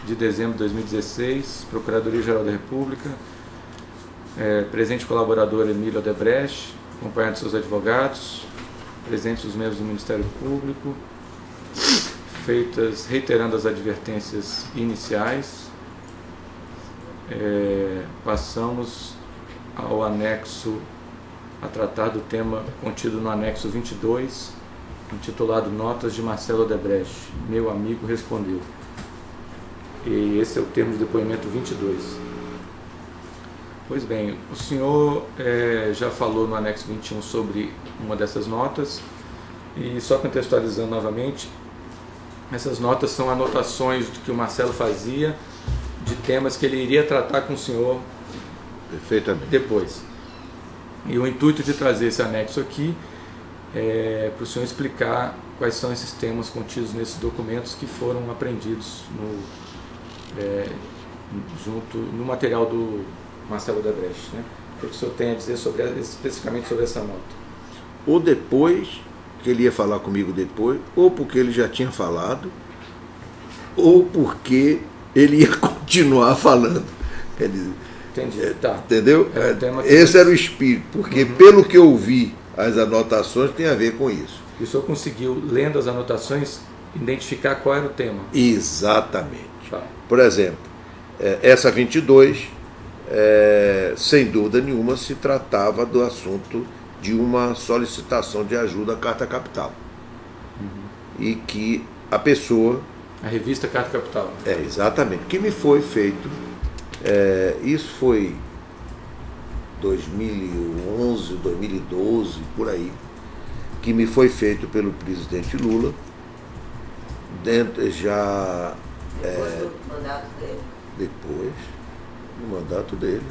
de dezembro de 2016, Procuradoria-Geral da República, presente colaborador Emílio Odebrecht, acompanhado de seus advogados, presentes os membros do Ministério Público, feitas reiterando as advertências iniciais. Passamos ao anexo a tratar do tema contido no anexo 22, intitulado Notas de Marcelo Odebrecht, meu amigo respondeu. E esse é o termo de depoimento 22. Pois bem, o senhor já falou no anexo 21 sobre uma dessas notas, e só contextualizando novamente, essas notas são anotações do que o Marcelo fazia de temas que ele iria tratar com o senhor depois. E o intuito de trazer esse anexo aqui é para o senhor explicar quais são esses temas contidos nesses documentos que foram apreendidos no material do Marcelo Odebrecht, né? O que o senhor tem a dizer especificamente sobre essa nota? Ou depois, que ele ia falar comigo depois, ou porque ele já tinha falado, ou porque ele ia continuar falando. Entendi, tá. Entendeu? Esse era o espírito, porque pelo que eu vi, as anotações têm a ver com isso. E o senhor conseguiu, lendo as anotações, identificar qual era o tema? Exatamente. Tá. Por exemplo, essa 22, sem dúvida nenhuma, se tratava do assunto de uma solicitação de ajuda à Carta Capital. E que a pessoa... A revista Carta Capital. Exatamente. Que me foi feito... isso foi 2011, 2012, por aí, que me foi feito pelo presidente Lula, já... Depois do mandato dele? Depois do mandato dele.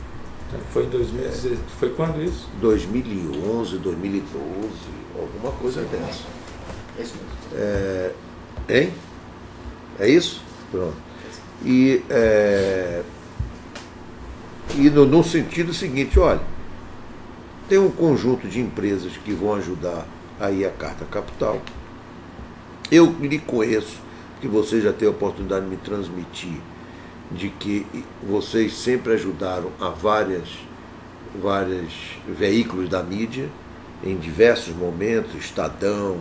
Foi em 2016. Foi quando isso? 2011, 2012, alguma coisa dessa. É isso mesmo. Hein? É isso? Pronto. E no sentido seguinte, olha, tem um conjunto de empresas que vão ajudar aí a Carta Capital. Eu lhe conheço, que você já teve a oportunidade de me transmitir, de que vocês sempre ajudaram a vários veículos da mídia, em diversos momentos, Estadão,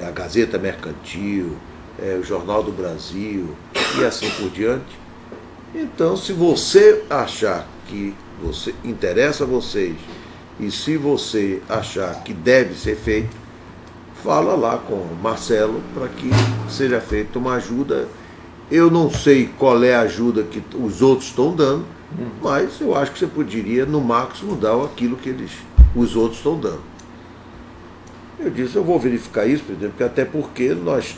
a Gazeta Mercantil, o Jornal do Brasil e assim por diante. Então, se você achar que interessa a vocês e se você achar que deve ser feito, fala lá com o Marcelo para que seja feita uma ajuda. Eu não sei qual é a ajuda que os outros estão dando, mas eu acho que você poderia, no máximo, dar aquilo que os outros estão dando. Eu disse, eu vou verificar isso, presidente, até porque nós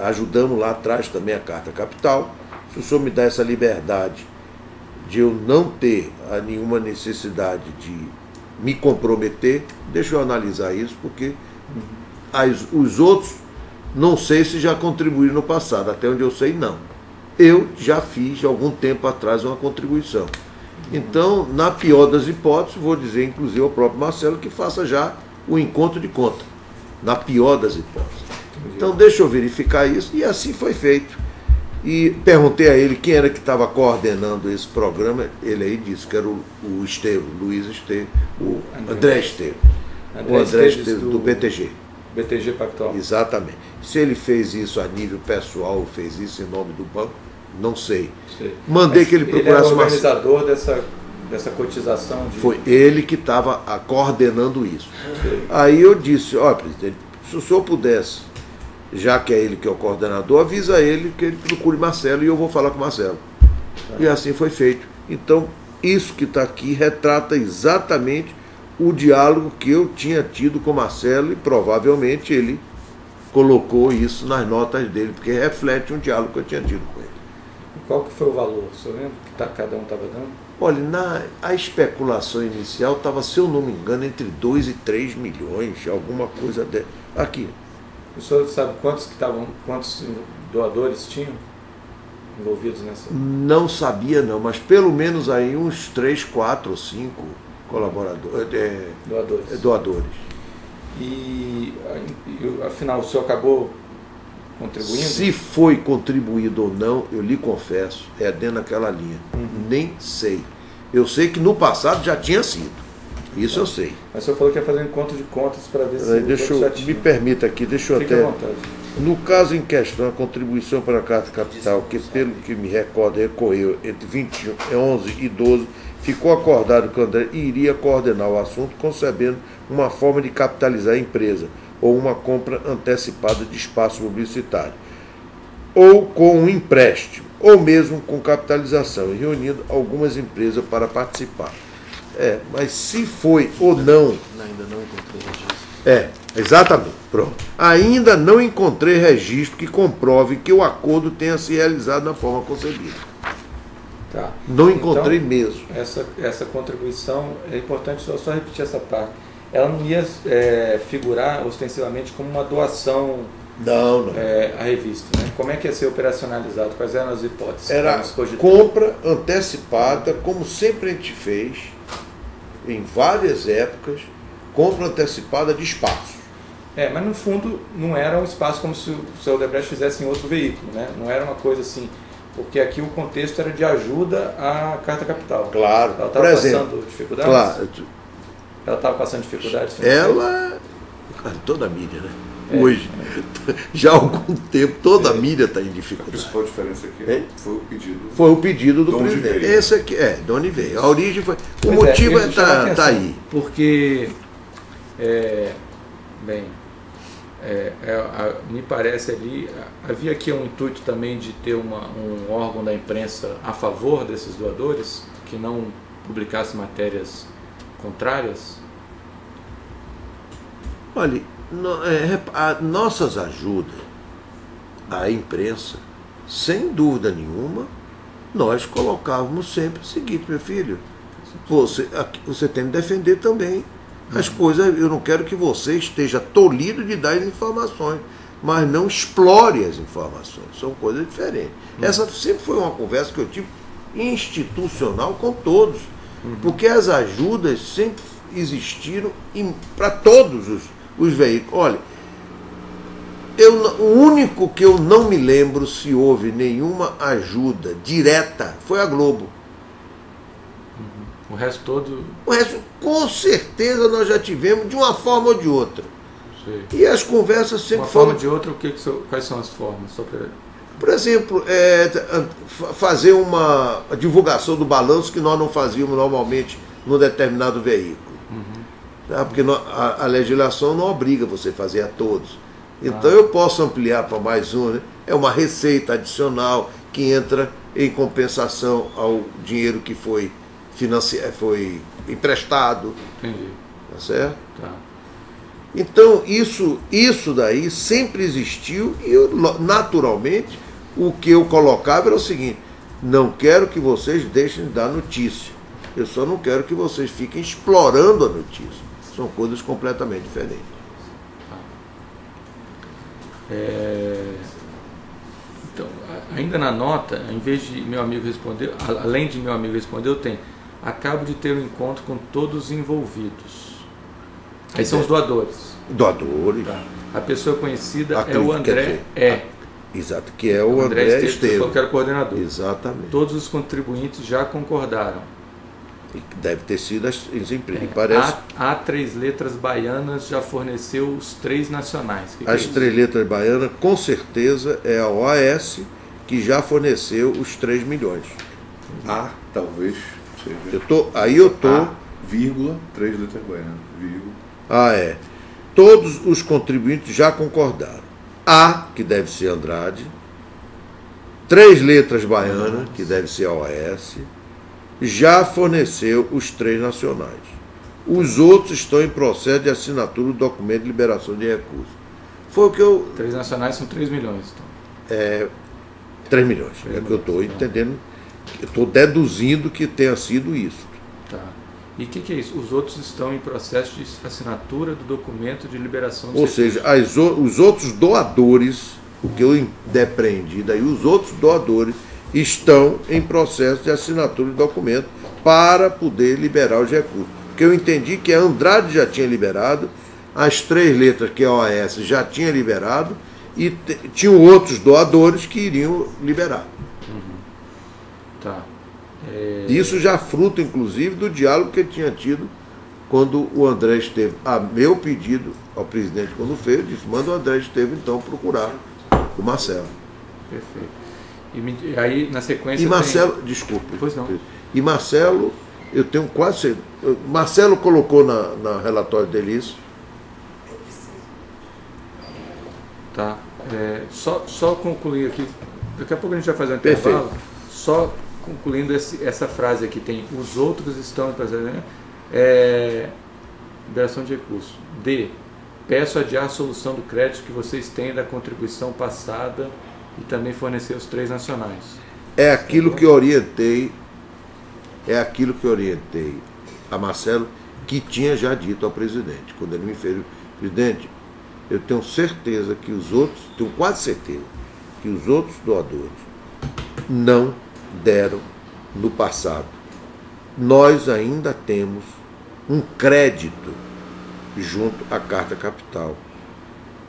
ajudamos lá atrás também a Carta Capital. Se o senhor me dá essa liberdade de eu não ter nenhuma necessidade de me comprometer, deixa eu analisar isso, porque os outros, não sei se já contribuíram no passado, até onde eu sei, não. Eu já fiz, algum tempo atrás, uma contribuição. Então, na pior das hipóteses, vou dizer, inclusive, ao próprio Marcelo, que faça já o encontro de conta, na pior das hipóteses. Então, deixa eu verificar isso, e assim foi feito. E perguntei a ele quem era que estava coordenando esse programa. Ele aí disse que era o Esteiro, Luiz Esteiro, o André Esteiro. O André Esteiro do BTG. BTG Pactual. Exatamente. Se ele fez isso a nível pessoal, ou fez isso em nome do banco, não sei. Mandei que ele procurasse uma... Ele era o organizador dessa cotização? Foi ele que estava coordenando isso. Aí eu disse, ó, presidente, se o senhor pudesse, já que é ele que é o coordenador, avisa ele que ele procure Marcelo e eu vou falar com o Marcelo. E assim foi feito. Então, isso que está aqui retrata exatamente o diálogo que eu tinha tido com o Marcelo e provavelmente ele colocou isso nas notas dele, porque reflete um diálogo que eu tinha tido com ele. E qual que foi o valor? O senhor lembra que cada um estava dando? Olha, a especulação inicial estava, se eu não me engano, entre 2 e 3 milhões, alguma coisa dessa. Aqui. O senhor sabe quantos doadores tinham envolvidos nessa? Não sabia não, mas pelo menos aí uns 3, 4 ou 5 colaboradores, doadores. E afinal o senhor acabou contribuindo? Se foi contribuído ou não, eu lhe confesso, é dentro daquela linha. Nem sei. Eu sei que no passado já tinha sido. Isso eu sei. Mas o senhor falou que ia fazer um encontro de contas para ver se Me permita aqui, deixa eu Fique até... à vontade. No caso em questão, a contribuição para a Carta Capital, que pelo que me recordo recorreu entre 11 e 12, ficou acordado que o André iria coordenar o assunto, concebendo uma forma de capitalizar a empresa, ou uma compra antecipada de espaço publicitário, ou com um empréstimo, ou mesmo com capitalização, e reunindo algumas empresas para participar. Mas se foi ou não... Ainda não encontrei registro. Exatamente, pronto. Ainda não encontrei registro que comprove que o acordo tenha se realizado na forma concebida. Tá. Não encontrei Então, mesmo. Essa contribuição, é importante só repetir essa parte. Ela não ia figurar ostensivamente como uma doação Não. à revista, né? Como é que ia ser operacionalizado? Quais eram as hipóteses? Era compra antecipada, como sempre a gente fez, em várias épocas, compra antecipada de espaço. Mas no fundo não era um espaço como se o seu Odebrecht fizesse em outro veículo, né? Não era uma coisa assim, porque aqui o contexto era de ajuda à Carta Capital. Claro. Ela estava passando dificuldades? Claro. Ela estava passando dificuldades financeiras? Toda a mídia, né? Hoje, já há algum tempo, toda a mídia está em A dificuldade. principal diferença aqui foi o pedido. Foi o pedido do De onde presidente. veio. Esse aqui de onde veio. A origem foi. O Pois motivo ele chama atenção, tá aí. Porque, me parece ali, havia aqui um intuito também de ter um órgão da imprensa a favor desses doadores, que não publicasse matérias contrárias. Olha, nossas ajudas à imprensa, sem dúvida nenhuma, nós colocávamos sempre o seguinte, meu filho, você tem que defender também as coisas. Eu não quero que você esteja tolhido de dar as informações, mas não explore as informações. São coisas diferentes. Essa sempre foi uma conversa que eu tive institucional com todos, porque as ajudas sempre existiram para todos os veículos. Olha, o único que eu não me lembro se houve nenhuma ajuda direta foi a Globo. O resto todo... O resto, com certeza, nós já tivemos de uma forma ou de outra. Sei. E as conversas sempre Uma foram... forma de outra, quais são as formas? Só pra... Por exemplo, fazer uma divulgação do balanço que nós não fazíamos normalmente num determinado veículo. Porque a legislação não obriga você a fazer a todos. Então eu posso ampliar para mais um, né? É uma receita adicional que entra em compensação ao dinheiro que foi emprestado. Entendi. Tá certo? Tá. Então isso daí sempre existiu e naturalmente o que eu colocava era o seguinte: não quero que vocês deixem de dar notícia, eu só não quero que vocês fiquem explorando a notícia. São coisas completamente diferentes. Então, ainda na nota, em vez de meu amigo responder, além de meu amigo responder, eu tenho: acabo de ter um encontro com todos os envolvidos. Aí são os doadores. Doadores. Tá. A pessoa conhecida Acredito, é o André. Exato, que é o André Estevam. Que era o coordenador. Exatamente. Todos os contribuintes já concordaram. Deve ter sido as empresas. Parece... A Três Letras Baianas já forneceu os 3 nacionais. Que as é 3 Letras Baianas, com certeza, é a OAS que já forneceu os 3 milhões. Talvez seja. Eu tô. Vírgula, 3 letras baianas. Vírgula. Todos os contribuintes já concordaram. Que deve ser Andrade. 3 Letras Baianas, que deve ser a OAS, já forneceu os 3 nacionais. Os outros estão em processo de assinatura do documento de liberação de recursos. Foi o que eu... 3 nacionais são 3 milhões. Então. 3 milhões. É que eu estou entendendo. Eu estou deduzindo que tenha sido isso. Tá. E o que é isso? Os outros estão em processo de assinatura do documento de liberação de recursos. Ou seja, os outros doadores, o que eu depreendi daí, os outros doadores estão em processo de assinatura do documento para poder liberar os recursos. Porque eu entendi que a Andrade já tinha liberado, as 3 letras que a OAS já tinha liberado, e tinham outros doadores que iriam liberar. Tá. Isso já fruto, inclusive, do diálogo que ele tinha tido quando o André esteve, a meu pedido ao presidente, quando fez, disse, manda o André esteve então procurar o Marcelo. Perfeito. E aí, na sequência... E Marcelo, desculpe. Pois não. E Marcelo, eu tenho quase certeza. Marcelo colocou na relatório dele isso. Tá. Só concluir aqui, daqui a pouco a gente vai fazer um intervalo, só concluindo essa frase aqui, tem os outros estão trazendo liberação de recursos. D. Peço adiar a solução do crédito que vocês têm da contribuição passada e também fornecer os 3 nacionais. É aquilo que eu orientei a Marcelo, que tinha já dito ao presidente, quando ele me fez, presidente, eu tenho certeza que os outros, tenho quase certeza, que os outros doadores não deram no passado. Nós ainda temos um crédito junto à Carta Capital,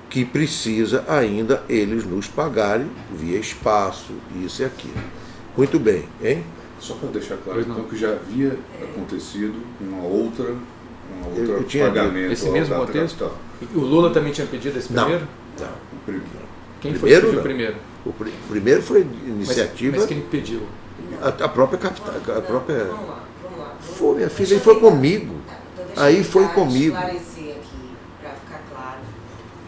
que precisa ainda eles nos pagarem via espaço, isso e aquilo. Muito bem, hein? Só para deixar claro, então, que já havia acontecido uma outra Eu tinha pagamento esse ao mesmo Carta contexto? Capital. O Lula também tinha pedido esse primeiro? Não. O primeiro. Quem foi que Primeiro, pediu não. primeiro? O primeiro foi iniciativa, Mas quem pediu? a própria capital, a própria... Vamos lá. Foi, minha filha, aí foi comigo. Então, Aí foi comigo. esclarecer aqui, para ficar claro.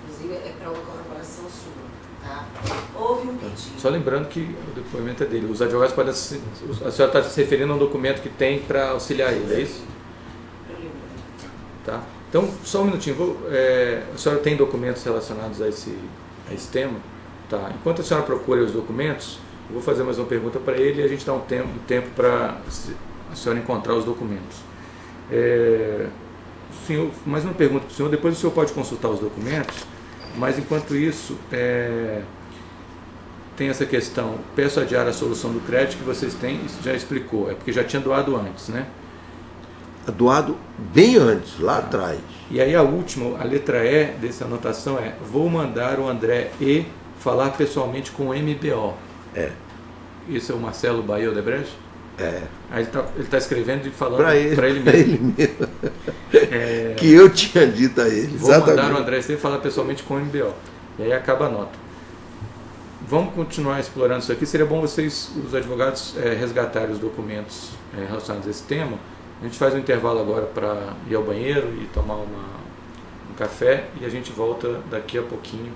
Inclusive, é para uma corroboração sua. Tá? Houve um pedido. Só lembrando que o depoimento é dele. Os advogados podem... A senhora está se referindo a um documento que tem para auxiliar ele, é isso? Tá? Então, só um minutinho. A senhora tem documentos relacionados a esse tema? Tá. Enquanto a senhora procura os documentos, eu vou fazer mais uma pergunta para ele e a gente dá um tempo para a senhora encontrar os documentos. Senhor, mais uma pergunta para o senhor. Depois o senhor pode consultar os documentos, mas enquanto isso, tem essa questão. Peço adiar a solução do crédito que vocês têm, isso já explicou. É porque já tinha doado antes, né? Doado bem antes, lá atrás. E aí a última, a letra E dessa anotação é: vou mandar o André E falar pessoalmente com o MBO. Isso é o Marcelo Bahia Odebrecht? Aí ele tá escrevendo e falando para ele mesmo. Que eu tinha dito a ele. Vou mandar o André E falar pessoalmente com o MBO. E aí acaba a nota. Vamos continuar explorando isso aqui. Seria bom vocês, os advogados, resgatarem os documentos relacionados a esse tema. A gente faz um intervalo agora para ir ao banheiro e tomar um café e a gente volta daqui a pouquinho.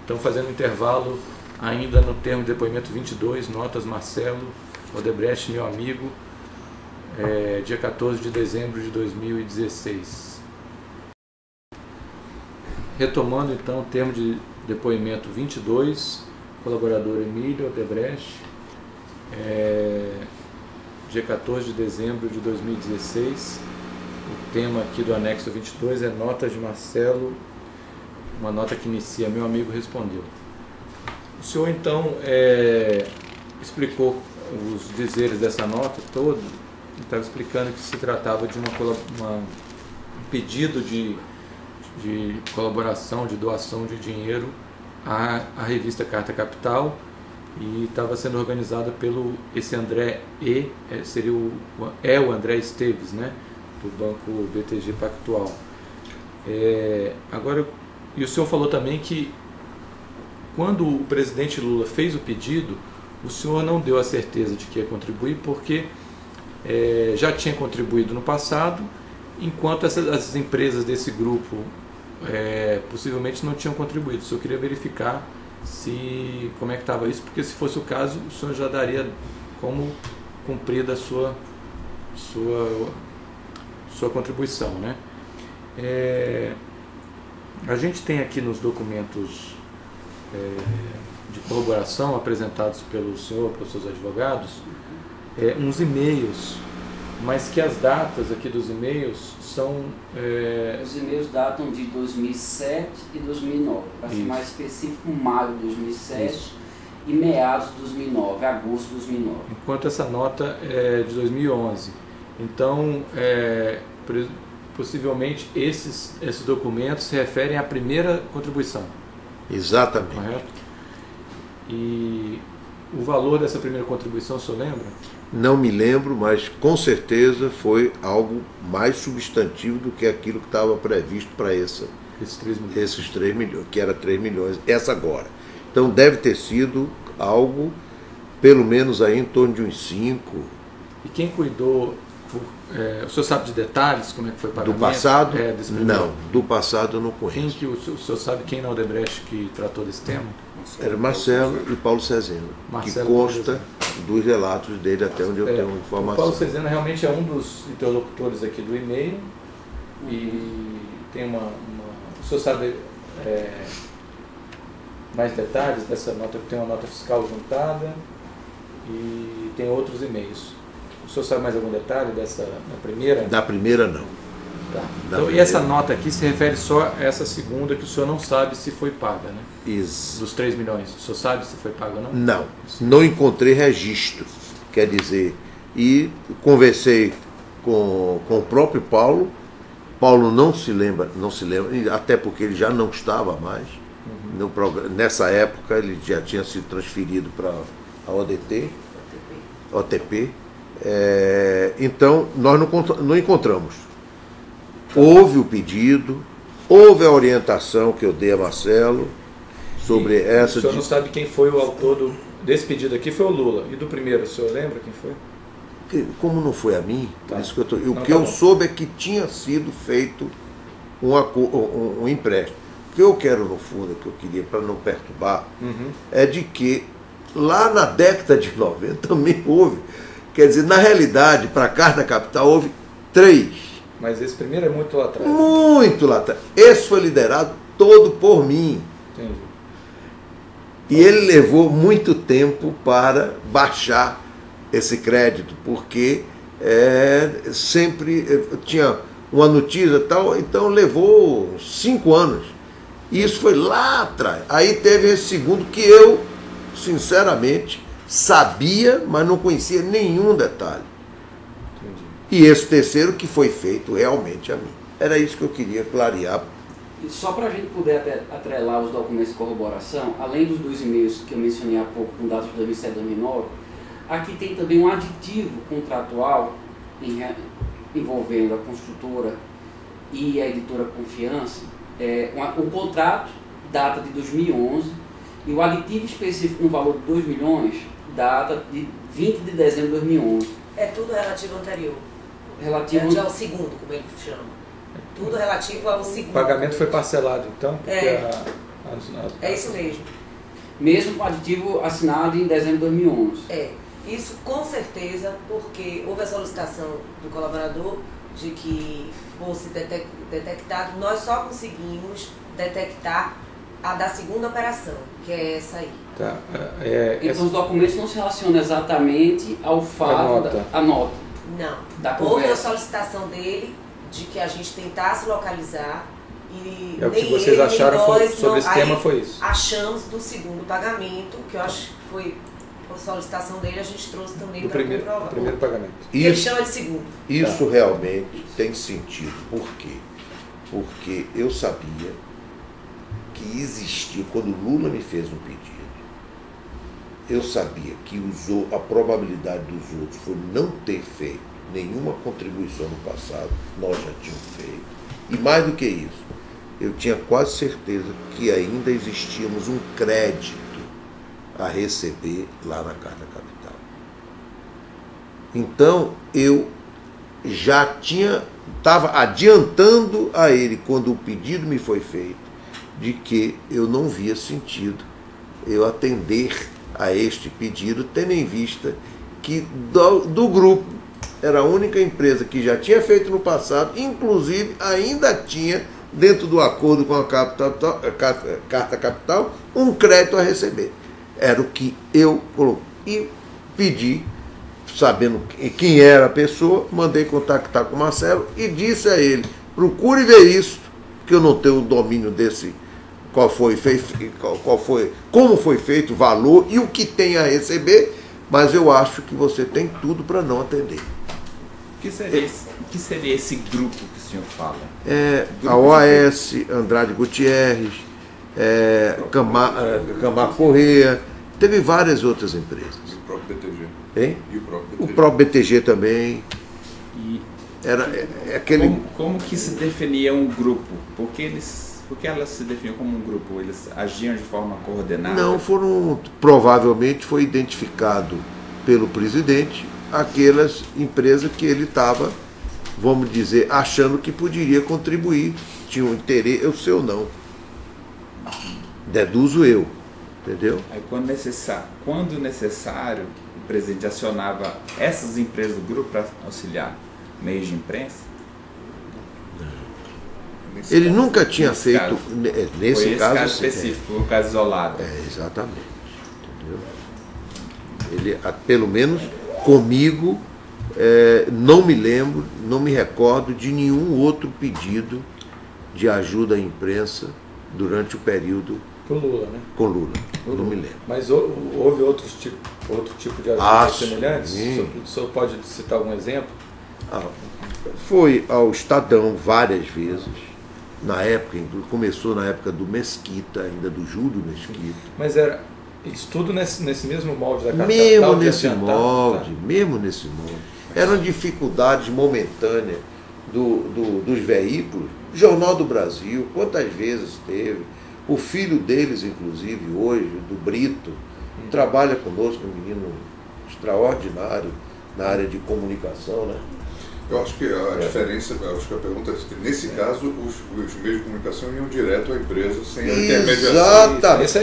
Estamos fazendo um intervalo ainda no termo de depoimento 22, notas Marcelo Odebrecht, meu amigo, dia 14 de dezembro de 2016. Retomando então o termo de depoimento 22, colaborador Emílio Odebrecht, dia 14 de dezembro de 2016. O tema aqui do anexo 22 é notas de Marcelo, uma nota que inicia: meu amigo respondeu. O senhor então explicou os dizeres dessa nota toda, estava explicando que se tratava de um pedido de colaboração, de doação de dinheiro à revista Carta Capital, e estava sendo organizada pelo esse André E, seria o André Esteves, né, do Banco BTG Pactual. Agora, e o senhor falou também que quando o presidente Lula fez o pedido, o senhor não deu a certeza de que ia contribuir, porque já tinha contribuído no passado, enquanto as empresas desse grupo possivelmente não tinham contribuído. O senhor queria verificar como é que estava isso, porque se fosse o caso, o senhor já daria como cumprida a sua contribuição, né? A gente tem aqui nos documentos de corroboração apresentados pelo senhor, pelos seus advogados, uns e-mails, mas que as datas aqui dos e-mails são... Os e-mails datam de 2007 e 2009, para ser mais específico, maio de 2007 Isso. e meados de 2009, agosto de 2009. Enquanto essa nota é de 2011. Então, possivelmente esses documentos se referem à primeira contribuição. Exatamente. Correto? E o valor dessa primeira contribuição, o senhor lembra? Não me lembro, mas com certeza foi algo mais substantivo do que aquilo que estava previsto para esses 3 milhões, que era 3 milhões, essa agora. Então deve ter sido algo, pelo menos aí em torno de uns 5. E quem cuidou, o senhor sabe de detalhes, como é que foi o pagamento? Do passado? Não, do passado eu não conheço. O senhor sabe quem na Odebrecht que tratou desse tema? Era Marcelo e Paulo Cezeno, que consta dos relatos dele até onde eu tenho informação. O Paulo Cezeno realmente é um dos interlocutores aqui do e-mail e tem o senhor sabe mais detalhes dessa nota, tem uma nota fiscal juntada e tem outros e-mails. O senhor sabe mais algum detalhe dessa da primeira? Da primeira não. Tá. Então, e essa nota aqui se refere só a essa segunda que o senhor não sabe se foi paga, né? Isso. Dos 3 milhões. O senhor sabe se foi paga ou não? Não encontrei registro. Quer dizer, e conversei com o próprio Paulo. Paulo não se lembra, até porque ele já não estava mais. Nessa época ele já tinha sido transferido para a OTP. Então nós não encontramos. Houve o pedido, houve a orientação que eu dei a Marcelo sobre essa. O senhor não sabe quem foi o autor desse pedido aqui? Foi o Lula. E do primeiro, o senhor lembra quem foi? Como não foi a mim, tá. Isso que o que eu soube é que tinha sido feito um empréstimo. O que eu quero, no fundo, que eu queria, para não perturbar, é de que lá na década de 90 também houve. Quer dizer, na realidade, para a Carta Capital houve 3. Mas esse primeiro é muito lá atrás. Muito lá atrás. Esse foi liderado todo por mim. Entendi. E ele levou muito tempo para baixar esse crédito, porque sempre tinha uma notícia e tal, então levou 5 anos. E isso foi lá atrás. Aí teve esse segundo que eu, sinceramente, sabia, mas não conhecia nenhum detalhe. E esse terceiro que foi feito realmente a mim. Era isso que eu queria clarear. E só para a gente poder atrelar os documentos de corroboração, além dos 2 e-mails que eu mencionei há pouco, com datas de 2007 e 2009, aqui tem também um aditivo contratual envolvendo a construtora e a editora Confiança. O contrato data de 2011 e o aditivo específico no valor de 2 milhões data de 20 de dezembro de 2011. É tudo relativo ao anterior. Relativo ao segundo, como ele chama. Tudo relativo ao segundo. O pagamento foi parcelado, então? É isso mesmo. Mesmo com o aditivo assinado em dezembro de 2011. Isso com certeza, porque houve a solicitação do colaborador de que fosse detectado. Nós só conseguimos detectar a da segunda operação, que é essa aí. Tá. Então os documentos não se relacionam exatamente ao fato da nota. Não. Houve a solicitação dele de que a gente tentasse localizar e o que vocês acharam sobre esse tema foi isso. Achamos do segundo pagamento, que eu acho que foi a solicitação dele, a gente trouxe também para comprovar. O primeiro pagamento. Ele chama de segundo. Isso realmente tem sentido. Por quê? Porque eu sabia que existia, quando Lula me fez um pedido, eu sabia que a probabilidade dos outros foi não ter feito nenhuma contribuição no passado, nós já tínhamos feito. E mais do que isso, eu tinha quase certeza que ainda existíamos um crédito a receber lá na Carta Capital. Então, eu já estava adiantando a ele, quando o pedido me foi feito, de que eu não via sentido eu atender a este pedido, tendo em vista que do grupo era a única empresa que já tinha feito no passado, inclusive ainda tinha, dentro do acordo com a Carta Capital, um crédito a receber. Era o que eu coloquei. E pedi, sabendo quem era a pessoa, mandei contactar com o Marcelo e disse a ele, procure ver isso, que eu não tenho o domínio desse, como foi feito, o valor e o que tem a receber, mas eu acho que você tem tudo para não atender. O que seria esse grupo que o senhor fala? A OAS, Andrade Gutierrez, Camar Correia, teve várias outras empresas. E o próprio BTG. Hein? E o próprio BTG. O próprio BTG também. E Era aquele. como que se definia um grupo? Por que elas se definiam como um grupo? Eles agiam de forma coordenada? Não, provavelmente foi identificado pelo presidente aquelas empresas que ele estava, vamos dizer, achando que poderia contribuir, tinha um interesse, eu sei ou não. Deduzo eu, entendeu? Aí quando necessário, o presidente acionava essas empresas do grupo para auxiliar meios de imprensa? Ele nunca tinha nesse feito, caso. nesse Foi esse caso específico, o caso isolado. Exatamente. Entendeu? Ele, pelo menos comigo, não me lembro, não me recordo de nenhum outro pedido de ajuda à imprensa durante o período Com Lula, né? com Lula. Não me lembro. Mas houve outro tipo de ajuda semelhantes? Sim. O senhor pode citar algum exemplo? Foi ao Estadão várias vezes, na época, começou na época do Mesquita, ainda do Júlio Mesquita. Mas era isso tudo nesse mesmo molde da capital? Mesmo nesse molde, mesmo nesse molde. Eram dificuldades momentâneas dos veículos. Jornal do Brasil, quantas vezes teve? O filho deles, inclusive, hoje, do Brito, trabalha conosco, um menino extraordinário na área de comunicação, né? Eu acho que a diferença, eu acho que a pergunta é que nesse caso os meios de comunicação iam direto à empresa sem a intermediação. Exatamente. Essa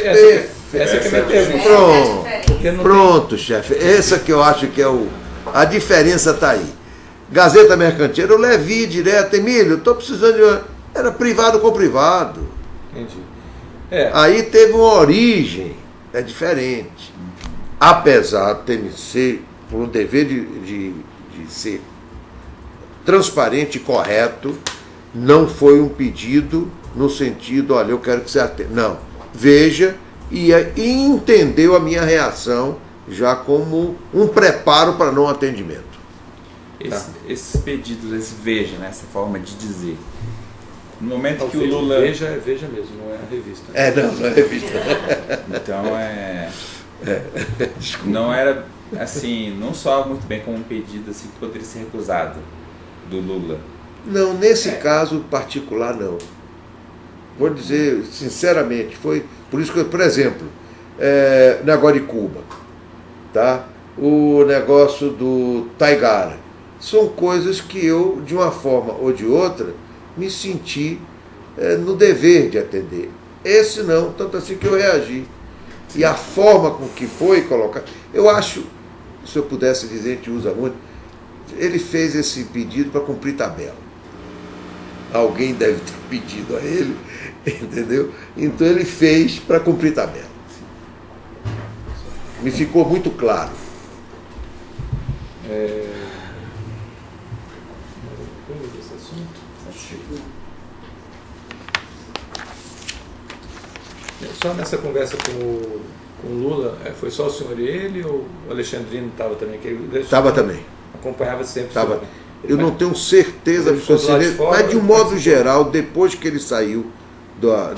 que é a minha pergunta. Pronto, chefe. Essa que eu acho que é a diferença está aí. Gazeta Mercantil, eu levei direto, Emílio, estou precisando de era privado com privado. Entendi. Aí teve uma origem, é diferente. Apesar de ser por um dever de ser transparente e correto, não foi um pedido no sentido, olha, eu quero que você atenda. Não. Veja e entendeu a minha reação já como um preparo para não atendimento. Esses pedidos, esse veja, né, essa forma de dizer. No momento que o Lula... Veja mesmo, não é a revista. Não é a revista. Então não era assim, não soa muito bem como um pedido assim que poderia ser recusado do Lula. Não, nesse caso particular não. Vou dizer sinceramente, foi por isso que, por exemplo, negócio de Cuba, tá? O negócio do Taigara, são coisas que eu, de uma forma ou de outra, me senti no dever de atender. Esse não, tanto assim que eu reagi. E a forma com que foi colocado, eu acho, se eu pudesse dizer, a gente usa muito, ele fez esse pedido para cumprir tabela. Alguém deve ter pedido a ele, entendeu? Então ele fez para cumprir tabela. Me ficou muito claro. Só nessa conversa com o Lula, foi só o senhor e ele ou o Alexandrino estava também? Estava também. Acompanhava sempre. Tava. Eu não tenho certeza, mas de um modo geral, depois que ele saiu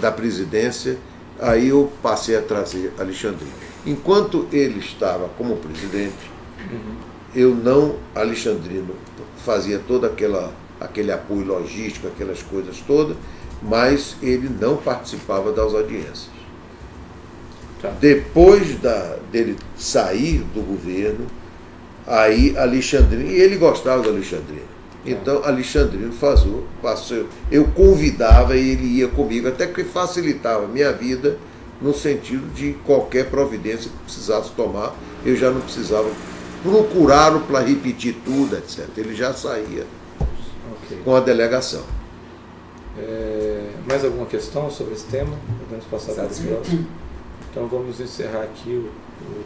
da presidência, aí eu passei a trazer Alexandrino. Enquanto ele estava como presidente, Alexandrino fazia todo aquele apoio logístico, aquelas coisas todas, mas ele não participava das audiências. Depois dele sair do governo, aí Alexandrino, e ele gostava do Alexandrino, então Alexandrino passou, eu convidava e ele ia comigo, até que facilitava a minha vida no sentido de qualquer providência que precisasse tomar, eu já não precisava procurá-lo para repetir tudo, etc. Ele já saía com a delegação. Mais alguma questão sobre esse tema? Podemos passar para o próximo? Então vamos encerrar aqui o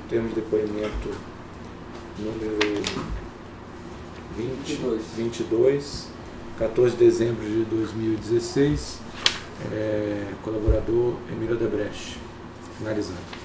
termo de depoimento número 22, 14 de dezembro de 2016, colaborador Emílio Odebrecht. Finalizado.